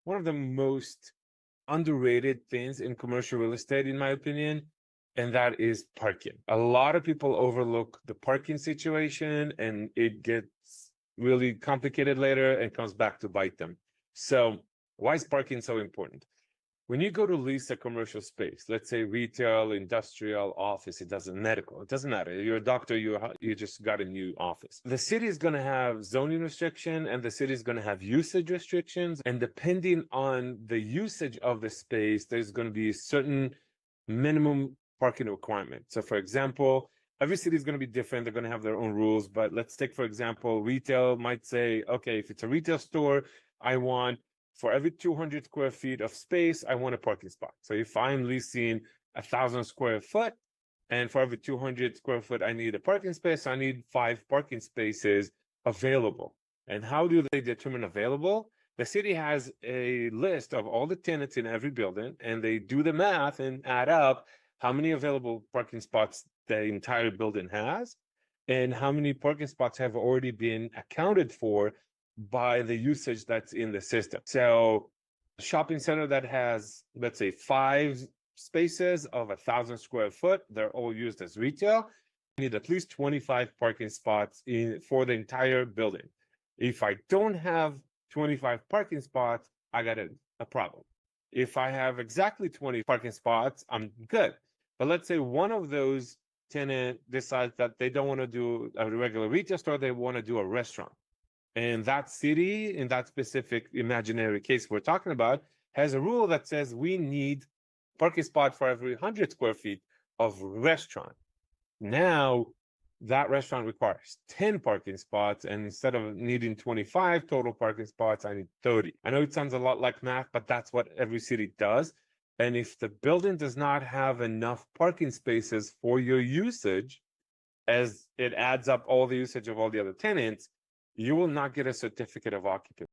one of the most underrated things in commercial real estate, in my opinion, and that is parking. A lot of people overlook the parking situation and it gets really complicated later and comes back to bite them. So, why is parking so important? When you go to lease a commercial space, let's say retail, industrial, office, it doesn't medical, it doesn't matter. You're a doctor, you just got a new office. The city is going to have zoning restriction and the city is going to have usage restrictions. And depending on the usage of the space, there's going to be certain minimum parking requirement. So for example, every city is going to be different. They're going to have their own rules. But let's take, for example, retail might say, okay, if it's a retail store, I want for every 200 square feet of space, I want a parking spot. So if I'm leasing 1,000 square foot, and for every 200 square foot, I need a parking space, I need 5 parking spaces available. And how do they determine available? The city has a list of all the tenants in every building, and they do the math and add up how many available parking spots the entire building has, and how many parking spots have already been accounted for by the usage that's in the system. So a shopping center that has, let's say, 5 spaces of 1,000 square foot, they're all used as retail. You need at least 25 parking spots for the entire building. If I don't have 25 parking spots, I got a problem. If I have exactly 20 parking spots, I'm good. But let's say one of those tenant decides that they don't want to do a regular retail store, they want to do a restaurant. And that city, in that specific imaginary case we're talking about, has a rule that says we need parking spot for every 100 square feet of restaurant. Now, that restaurant requires 10 parking spots, and instead of needing 25 total parking spots, I need 30. I know it sounds a lot like math, but that's what every city does. And if the building does not have enough parking spaces for your usage, as it adds up all the usage of all the other tenants, you will not get a certificate of occupancy.